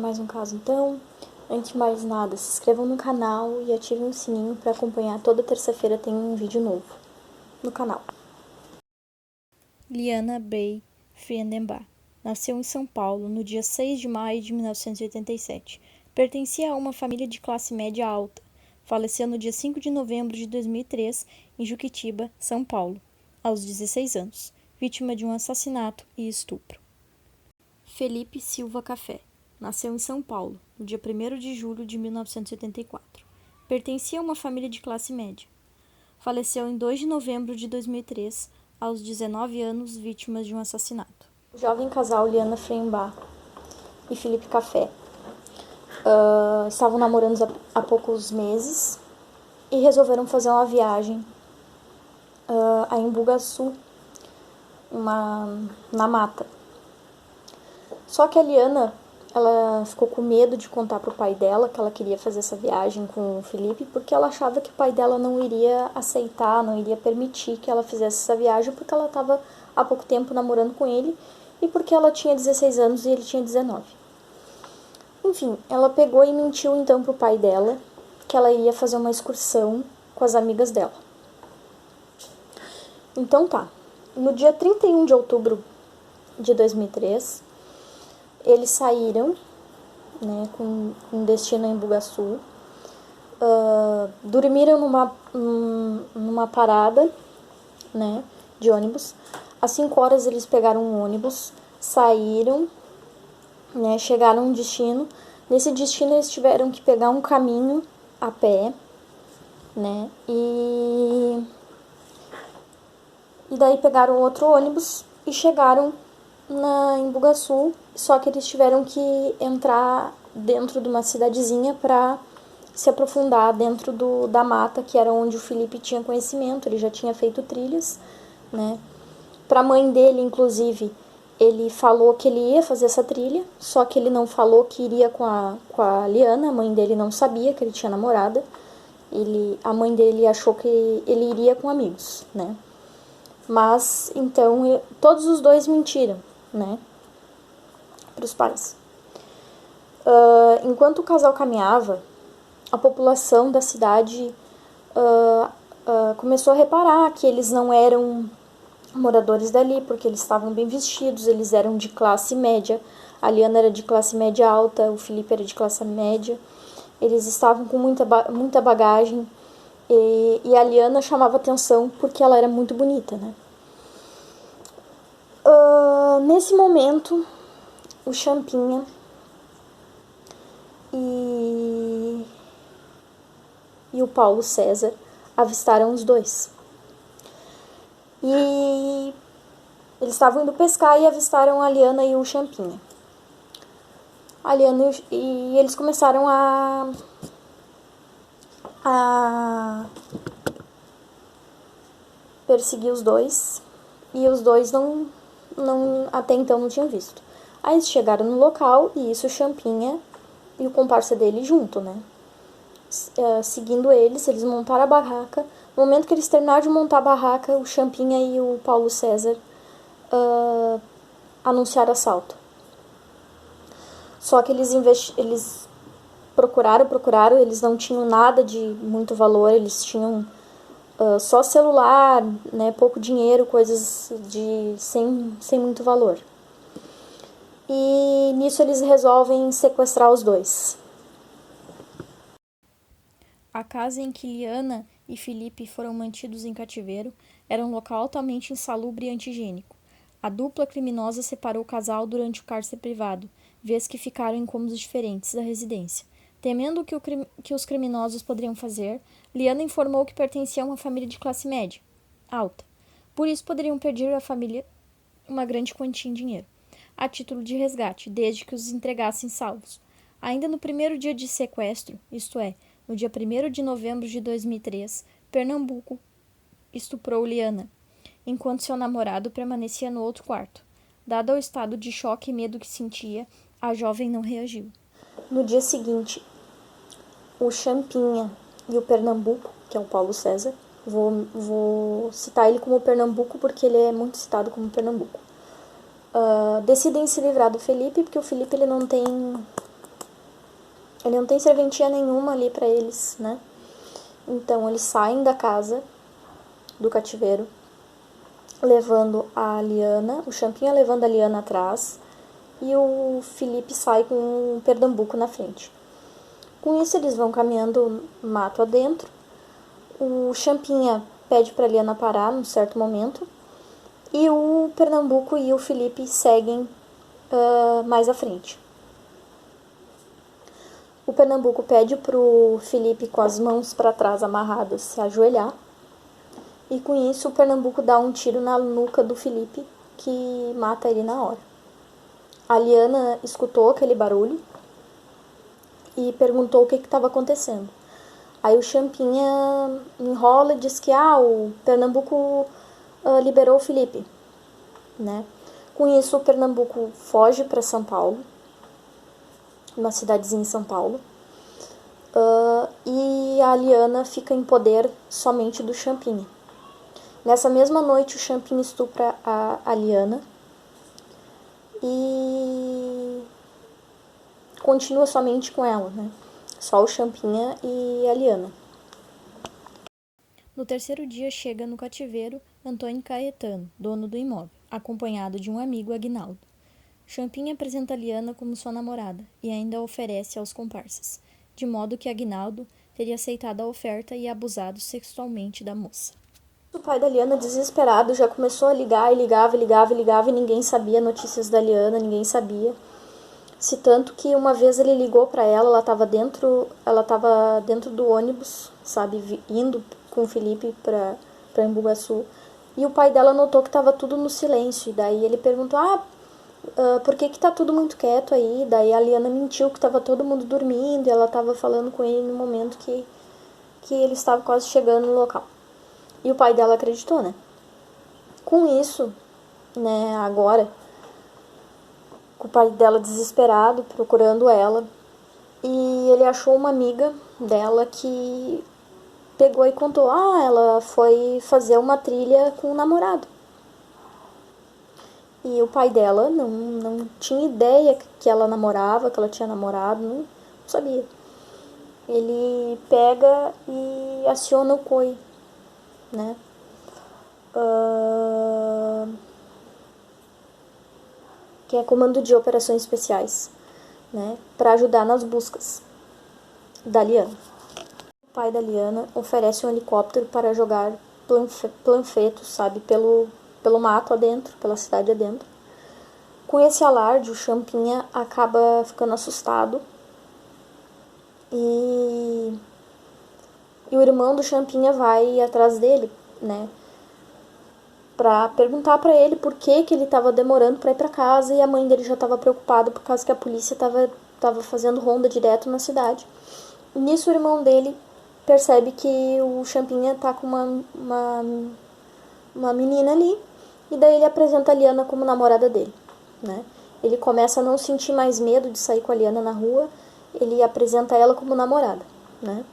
mais um caso então. Antes de mais nada, se inscrevam no canal e ativem o sininho para acompanhar. Toda terça-feira tem um vídeo novo no canal. Liana Bey Friedenbach nasceu em São Paulo no dia 6 de maio de 1987. Pertencia a uma família de classe média alta. Faleceu no dia 5 de novembro de 2003 em Juquitiba, São Paulo, aos 16 anos, vítima de um assassinato e estupro. Felipe Silva Café nasceu em São Paulo no dia 1º de julho de 1984. Pertencia a uma família de classe média. Faleceu em 2 de novembro de 2003, aos 19 anos, vítima de um assassinato. O jovem casal Liana Friedenbach e Felipe Café estavam namorando há poucos meses e resolveram fazer uma viagem a Embu-Guaçu, na mata. Só que a Liana, ela ficou com medo de contar pro pai dela que ela queria fazer essa viagem com o Felipe, porque ela achava que o pai dela não iria aceitar, não iria permitir que ela fizesse essa viagem, porque ela estava há pouco tempo namorando com ele e porque ela tinha 16 anos e ele tinha 19. Enfim, ela pegou e mentiu então pro pai dela que ela iria fazer uma excursão com as amigas dela. Então tá, no dia 31 de outubro de 2003, eles saíram, né, com destino em Embu-Guaçu, dormiram numa parada, né, de ônibus. Às 5 horas eles pegaram um ônibus, saíram, né, chegaram no destino. Nesse destino eles tiveram que pegar um caminho a pé, né, e daí pegaram outro ônibus e chegaram em Embu-Guaçu, só que eles tiveram que entrar dentro de uma cidadezinha para se aprofundar dentro da mata, que era onde o Felipe tinha conhecimento, ele já tinha feito trilhas, né? Para a mãe dele, inclusive, ele falou que ele ia fazer essa trilha, só que ele não falou que iria com a Liana, a mãe dele não sabia que ele tinha namorada, a mãe dele achou que ele iria com amigos, né? Mas, então, todos os dois mentiram, né, para os pais. Enquanto o casal caminhava, a população da cidade começou a reparar que eles não eram moradores dali, porque eles estavam bem vestidos, eles eram de classe média. A Liana era de classe média alta, o Felipe era de classe média. Eles estavam com muita bagagem e a Liana chamava atenção porque ela era muito bonita, né? Nesse momento, o Champinha e o Paulo César avistaram os dois. E eles estavam indo pescar e avistaram a Liana e o Champinha. A Liana e eles começaram a perseguir os dois, e os dois até então não tinham visto. Aí eles chegaram no local e isso o Champinha e o comparsa dele junto, né? Seguindo eles montaram a barraca. No momento que eles terminaram de montar a barraca, o Champinha e o Paulo César anunciaram assalto. Só que eles procuraram, eles não tinham nada de muito valor, eles tinham só celular, né, pouco dinheiro, coisas sem muito valor. E nisso eles resolvem sequestrar os dois. A casa em que Liana e Felipe foram mantidos em cativeiro era um local altamente insalubre e anti-higiênico. A dupla criminosa separou o casal durante o cárcere privado, vez que ficaram em cômodos diferentes da residência. Temendo que os criminosos poderiam fazer, Liana informou que pertencia a uma família de classe média, alta. Por isso poderiam pedir à família uma grande quantia em dinheiro, a título de resgate, desde que os entregassem salvos. Ainda no primeiro dia de sequestro, isto é, no dia 1º de novembro de 2003, Pernambuco estuprou Liana, enquanto seu namorado permanecia no outro quarto. Dado o estado de choque e medo que sentia, a jovem não reagiu. No dia seguinte, o Champinha e o Pernambuco, que é o Paulo César, vou citar ele como Pernambuco porque ele é muito citado como Pernambuco, decidem se livrar do Felipe, porque o Felipe ele não tem Ele não tem serventia nenhuma ali pra eles, né? Então eles saem da casa do cativeiro, levando a Liana, o Champinha levando a Liana atrás, e o Felipe sai com um Pernambuco na frente. Com isso eles vão caminhando mato adentro. O Champinha pede para a Liana parar num certo momento, e o Pernambuco e o Felipe seguem mais à frente. O Pernambuco pede pro Felipe, com as mãos para trás amarradas, se ajoelhar. E com isso o Pernambuco dá um tiro na nuca do Felipe, que mata ele na hora. A Liana escutou aquele barulho e perguntou o que estava acontecendo. Aí o Champinha enrola e diz que o Pernambuco liberou o Felipe, né? Com isso o Pernambuco foge para São Paulo, uma cidadezinha em São Paulo, e a Liana fica em poder somente do Champinha. Nessa mesma noite o Champinha estupra a Liana e continua somente com ela, né? Só o Champinha e a Liana. No terceiro dia chega no cativeiro Antônio Caetano, dono do imóvel, acompanhado de um amigo, Aguinaldo. Champinha apresenta Liana como sua namorada e ainda a oferece aos comparsas, de modo que Aguinaldo teria aceitado a oferta e abusado sexualmente da moça. O pai da Liana, desesperado, já começou a ligar e ligava e ninguém sabia notícias da Liana, ninguém sabia. Se tanto que uma vez ele ligou para ela, ela estava dentro do ônibus, sabe, indo com o Felipe para Embu-Guaçu. E o pai dela notou que estava tudo no silêncio. E daí ele perguntou, por que tá tudo muito quieto aí? Daí a Liana mentiu que estava todo mundo dormindo e ela estava falando com ele no momento que ele estava quase chegando no local. E o pai dela acreditou, né? Com isso, né, agora, com o pai dela desesperado, procurando ela, e ele achou uma amiga dela que pegou e contou, ela foi fazer uma trilha com o namorado. E o pai dela não tinha ideia que ela namorava, que ela tinha namorado, não sabia. Ele pega e aciona o COI, né? Que é Comando de Operações Especiais, né? Para ajudar nas buscas da Liana. O pai da Liana oferece um helicóptero para jogar panfletos, sabe, pelo mato adentro, pela cidade adentro. Com esse alarde, o Champinha acaba ficando assustado e o irmão do Champinha vai atrás dele, né, pra perguntar pra ele por que ele tava demorando pra ir pra casa, e a mãe dele já tava preocupada por causa que a polícia tava fazendo ronda direto na cidade. E nisso o irmão dele percebe que o Champinha tá com uma menina ali, e daí ele apresenta a Liana como namorada dele, né? Ele começa a não sentir mais medo de sair com a Liana na rua, ele apresenta ela como namorada, né?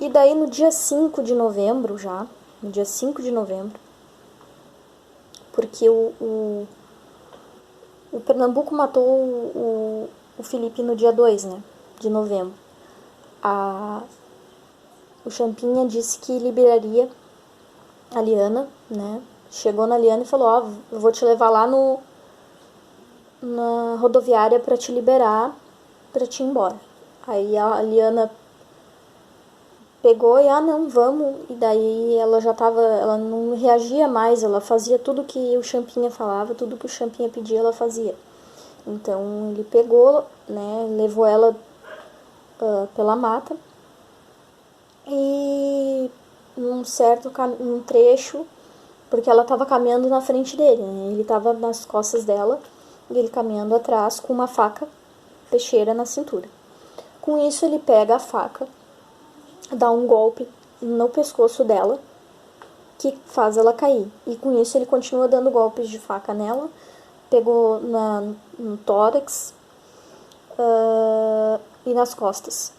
E daí no dia 5 de novembro porque o Pernambuco matou o Felipe no dia 2, né, de novembro. O Champinha disse que liberaria a Liana, né? Chegou na Liana e falou, eu vou te levar lá na rodoviária para te liberar, para te ir embora. Aí a Liana pegou e, não, vamos. E daí ela não reagia mais, ela fazia tudo que o Champinha falava, tudo que o Champinha pedia, ela fazia. Então ele pegou, né, levou ela pela mata e num trecho, porque ela estava caminhando na frente dele, né, ele estava nas costas dela e ele caminhando atrás com uma faca peixeira na cintura. Com isso ele pega a faca, dá um golpe no pescoço dela, que faz ela cair. E com isso ele continua dando golpes de faca nela, pegou no tórax e nas costas.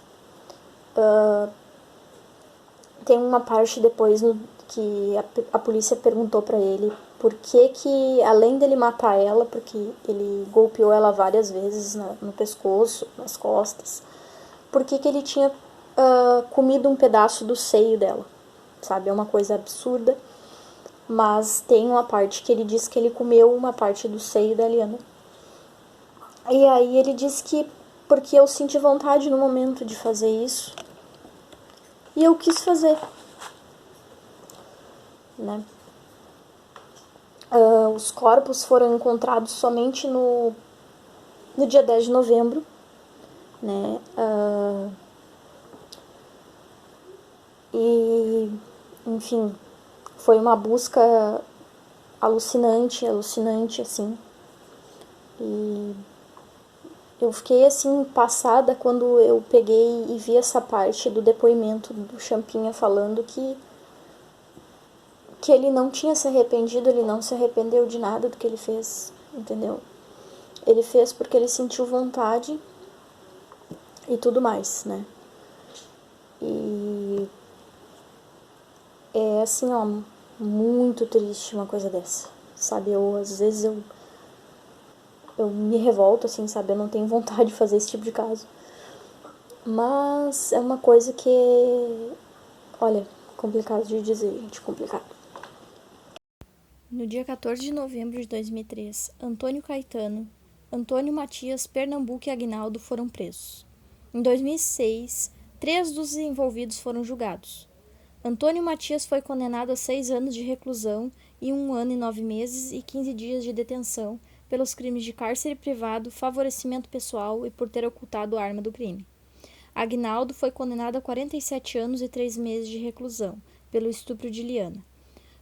tem uma parte depois que a polícia perguntou pra ele por que, além dele matar ela, porque ele golpeou ela várias vezes no pescoço, nas costas, por que ele tinha comido um pedaço do seio dela, sabe? É uma coisa absurda, mas tem uma parte que ele diz que ele comeu uma parte do seio da Liana. E aí ele diz que porque eu senti vontade no momento de fazer isso, e eu quis fazer, né? Os corpos foram encontrados somente no dia 10 de novembro, né? E, enfim, foi uma busca alucinante, assim. E eu fiquei, assim, passada quando eu peguei e vi essa parte do depoimento do Champinha falando que ele não tinha se arrependido, ele não se arrependeu de nada do que ele fez, entendeu? Ele fez porque ele sentiu vontade e tudo mais, né? E é assim, ó, muito triste uma coisa dessa, sabe? Às vezes eu me revolto, assim, sabe? Eu não tenho vontade de fazer esse tipo de caso. Mas é uma coisa que, olha, complicado de dizer, gente, complicado. No dia 14 de novembro de 2003, Antônio Caetano, Antônio Matias, Pernambuco e Aguinaldo foram presos. Em 2006, 3 dos envolvidos foram julgados. Antônio Matias foi condenado a 6 anos de reclusão e 1 ano e 9 meses e 15 dias de detenção pelos crimes de cárcere privado, favorecimento pessoal e por ter ocultado a arma do crime. Aguinaldo foi condenado a 47 anos e 3 meses de reclusão pelo estupro de Liana.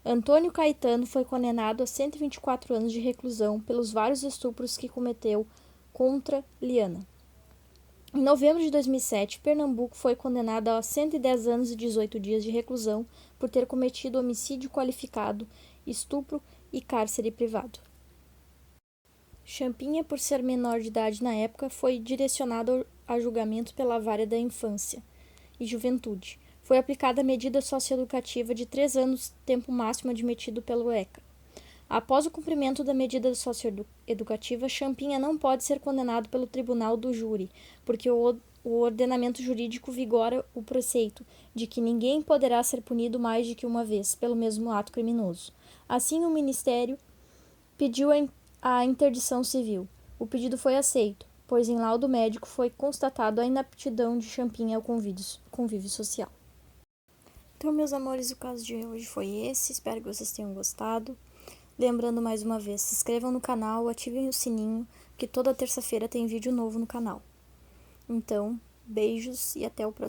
Antônio Caetano foi condenado a 124 anos de reclusão pelos vários estupros que cometeu contra Liana. Em novembro de 2007, Pernambuco foi condenado a 110 anos e 18 dias de reclusão por ter cometido homicídio qualificado, estupro e cárcere privado. Champinha, por ser menor de idade na época, foi direcionado a julgamento pela Vara da Infância e Juventude. Foi aplicada a medida socioeducativa de 3 anos, tempo máximo admitido pelo ECA. Após o cumprimento da medida socioeducativa, Champinha não pode ser condenado pelo tribunal do júri, porque o ordenamento jurídico vigora o preceito de que ninguém poderá ser punido mais de que uma vez pelo mesmo ato criminoso. Assim, o Ministério pediu a interdição civil. O pedido foi aceito, pois em laudo médico foi constatado a inaptidão de Champinha ao convívio social. Então, meus amores, o caso de hoje foi esse. Espero que vocês tenham gostado. Lembrando mais uma vez, se inscrevam no canal, ativem o sininho, que toda terça-feira tem vídeo novo no canal. Então, beijos e até o próximo.